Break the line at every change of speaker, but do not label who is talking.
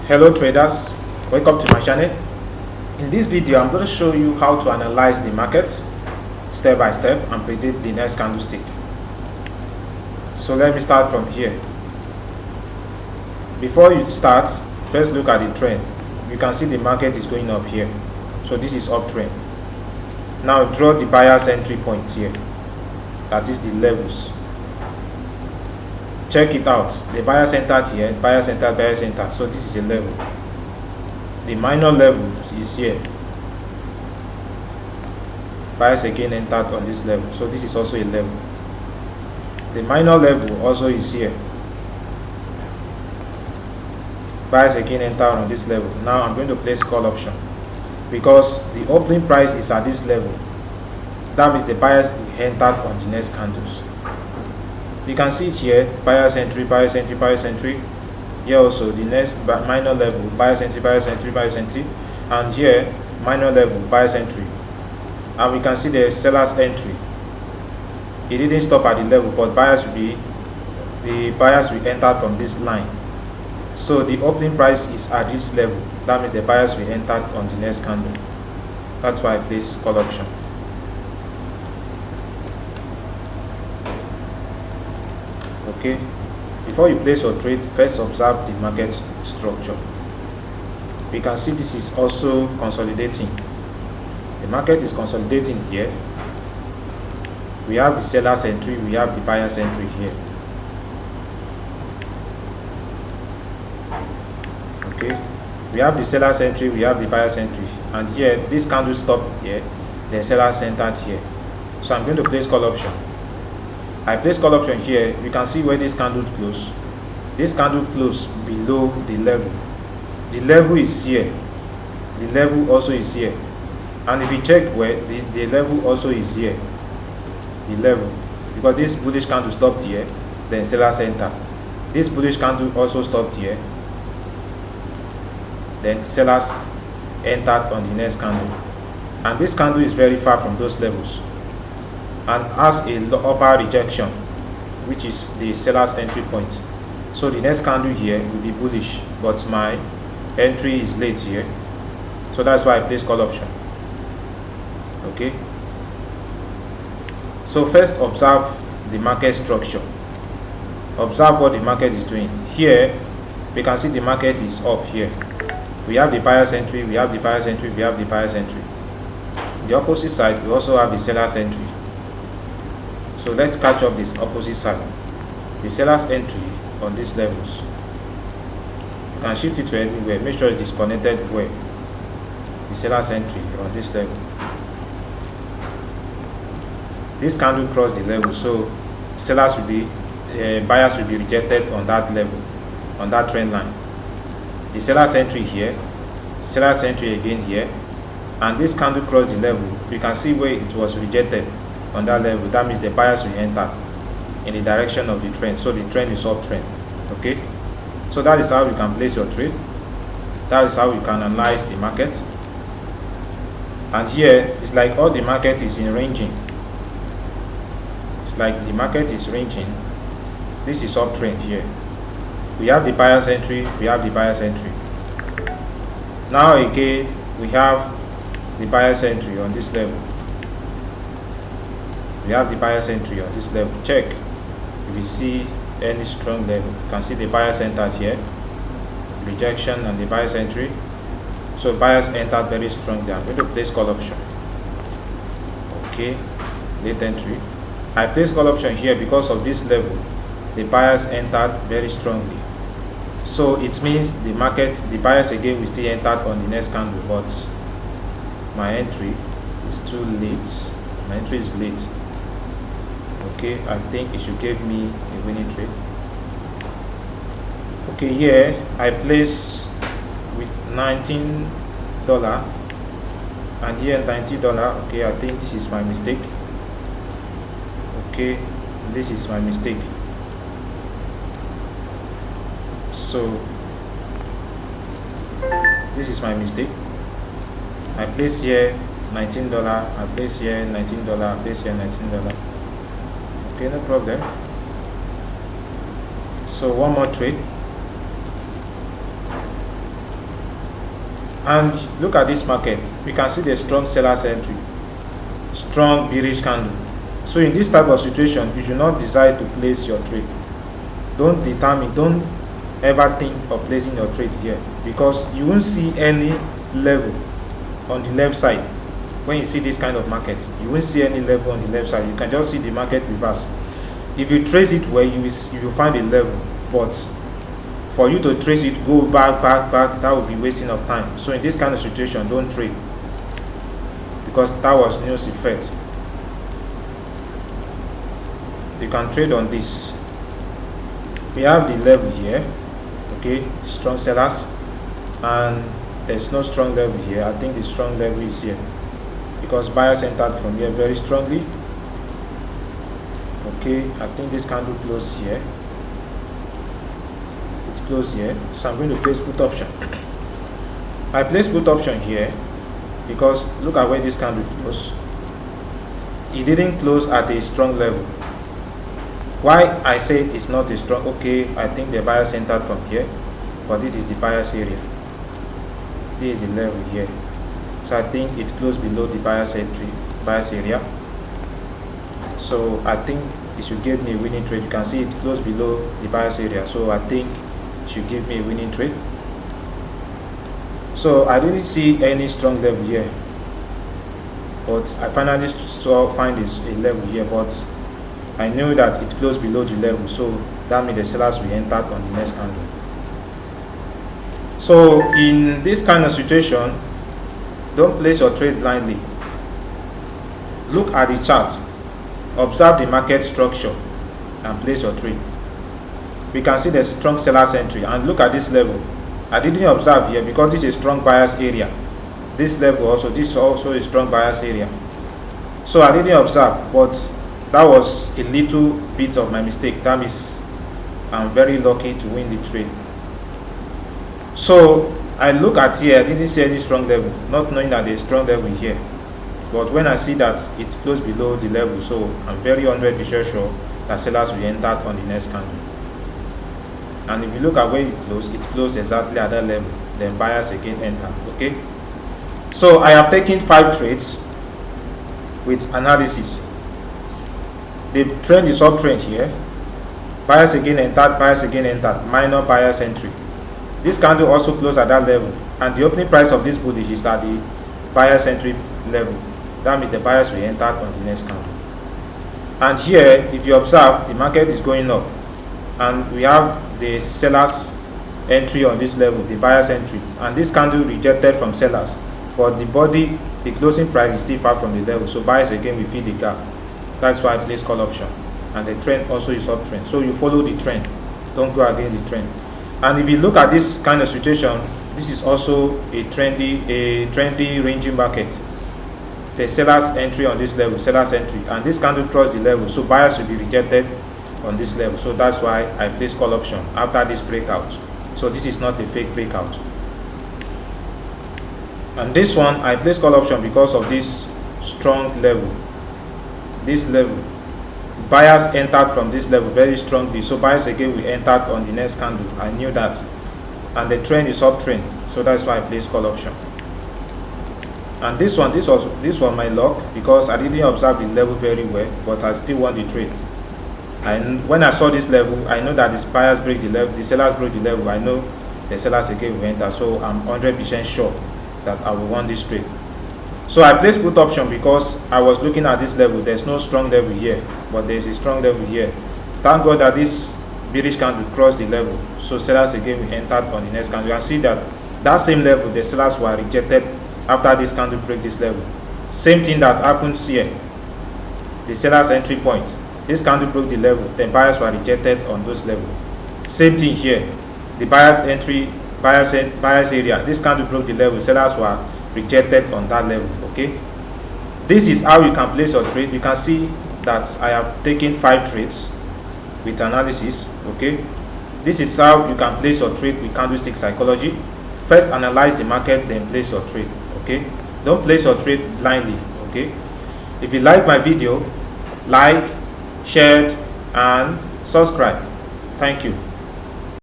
Hello traders, welcome to my channel. In this video I'm going to show you how to analyze the market step by step and predict the next candlestick. So let me start from here. Before you start, first look at the trend. You can see the market is going up here, so this is uptrend. Now draw the buyer's entry point here, that is the levels. Check it out. The buyers entered here, buyers entered, buyers entered. So this is a level. The minor level is here. Buyers again entered on this level. So this is also a level. The minor level also is here. Buyers again entered on this level. Now I'm going to place call option because the opening price is at this level. That means the buyers entered on the next candles. You can see it here, buyer's entry, buyer's entry, buyer's entry. Here also the next minor level, buyer's entry, buyer's entry, buyer's entry. And here, minor level, buyer's entry. And we can see the seller's entry. It didn't stop at the level, but the buyers will enter from this line. So the opening price is at this level. That means the buyers will enter on the next candle. That's why I place call option. Okay, before you place your trade, first observe the market structure. We can see this is also consolidating. The market is consolidating here. We have the seller's entry, we have the buyer's entry here. Okay, we have the seller's entry, we have the buyer's entry, and here this candle stopped here, the seller's entered here. So I'm going to place call option. I place call option here. You can see where this candle close. This candle close below the level. The level is here. The level also is here. And if you check where the level also is here. The level. Because this bullish candle stopped here, then sellers enter. This bullish candle also stopped here. Then sellers entered on the next candle. And this candle is very far from those levels and has a upper rejection, which is the seller's entry point. So the next candle here will be bullish, but my entry is late here, so that's why I place call option. Okay, so first observe the market structure. Observe what the market is doing. Here we can see the market is up here. We have the buyer's entry, we have the buyer's entry, we have the buyer's entry. The opposite side we also have the seller's entry. So let's catch up this opposite side. The seller's entry on these levels. You can shift it to anywhere. Make sure it is connected where the seller's entry on this level. This candle crossed the level, so sellers will be buyers will be rejected on that level, on that trend line. The seller's entry here, seller's entry again here, and this candle crossed the level. You can see where it was rejected on that level. That means the buyers will enter in the direction of the trend, so the trend is uptrend. Okay, so that is how you can place your trade. That is how you can analyze the market. And here it's like all the market is in ranging. It's like the market is ranging. This is uptrend here. We have the buyer's entry, we have the buyer's entry. Now again we have the buyer's entry on this level. We have the buyer's entry on this level. Check if you see any strong level. You can see the buyers entered here, rejection and the buyer's entry. So buyers entered very strong there. I'm going to place call option. Okay, late entry. I place call option here because of this level. The buyers entered very strongly. So it means the market, the buyers again will still enter on the next candle, but my entry is too late. My entry is late. Okay, I think it should give me a winning trade. Okay, here I place with $19 and here $90. Okay, I think this is my mistake. Okay, this is my mistake. So this is my mistake. I place here $19, I place here $19, I place here $19. Okay, no problem. So one more trade. And look at this market, we can see the strong seller's entry, strong bearish candle. So in this type of situation, you should not decide to place your trade. Don't ever think of placing your trade here, because you won't see any level on the left side. When you see this kind of market, you won't see any level on the left side. You can just see the market reverse. If you trace it well, you will find a level, but for you to trace it, go back, that will be wasting of time. So in this kind of situation, don't trade, because that was news effect. You can trade on this. We have the level here, okay, strong sellers, and there's no strong level here. I think the strong level is here, because buyers entered from here very strongly. Okay, I think this candle closed here. It's closed here, so I'm going to place put option. I place put option here because look at where this candle closed. It didn't close at a strong level. Why I say it's not a strong, okay, I think the buyers entered from here, but this is the buyers area. This is the level here. So I think it closed below the buyers area. So I think it should give me a winning trade. You can see it closed below the buyers area. So I think it should give me a winning trade. So I didn't see any strong level here, but I finally find a level here, but I knew that it closed below the level, so that means the sellers will enter on the next candle. So in this kind of situation, don't place your trade blindly. Look at the chart, observe the market structure, and place your trade. We can see the strong seller's entry, and look at this level. I didn't observe here because this is a strong buyer's area. This level also, this is also a strong buyer's area. So I didn't observe, but that was a little bit of my mistake. That means I'm very lucky to win the trade. So I look at here, I didn't see any strong level, not knowing that there's strong level here. But when I see that it closed below the level, so I'm very 100% sure that sellers will enter on the next candle. And if you look at where it closed exactly at that level, then buyers again enter. Okay. So I have taken 5 trades with analysis. The trend is uptrend here. Buyers again entered, minor buyers entry. This candle also closed at that level, and the opening price of this bullish is at the buyers entry level. That means the buyers will enter on the next candle. And here, if you observe, the market is going up, and we have the sellers entry on this level, the buyers entry, and this candle rejected from sellers, but the closing price is still far from the level, so buyers again will fill the gap. That's why I place call option, and the trend also is uptrend. So you follow the trend, don't go against the trend. And if you look at this kind of situation, this is also a trendy ranging market. The sellers entry on this level, sellers entry, and this candle crossed the level, so buyers will be rejected on this level. So that's why I place call option after this breakout. So this is not a fake breakout. And this one I place call option because of this strong level. This level, buyers entered from this level very strongly, so buyers again will enter on the next candle. I knew that, and the trend is uptrend, so that's why I placed call option. And this was my luck, because I didn't observe the level very well, but I still won the trade. And when I saw this level, I know that the buyers break the level, the sellers break the level. I know the sellers again will enter, so I'm 100% sure that I will win this trade. So I placed put option because I was looking at this level. There's no strong level here, but there's a strong level here. Thank God that this bearish candle crossed the level, so sellers again will enter on the next candle. You can see that same level, the sellers were rejected after this candle break this level. Same thing that happens here. The sellers entry point, this candle broke the level, then buyers were rejected on those levels. Same thing here. The buyers entry, buyers area, this candle broke the level, sellers were rejected on that level. Okay, this is how you can place your trade. You can see that I have taken 5 trades with analysis. Okay, this is how you can place your trade with candlestick psychology. First analyze the market, then place your trade. Okay, don't place your trade blindly. Okay, if you like my video, like, share and subscribe. Thank you.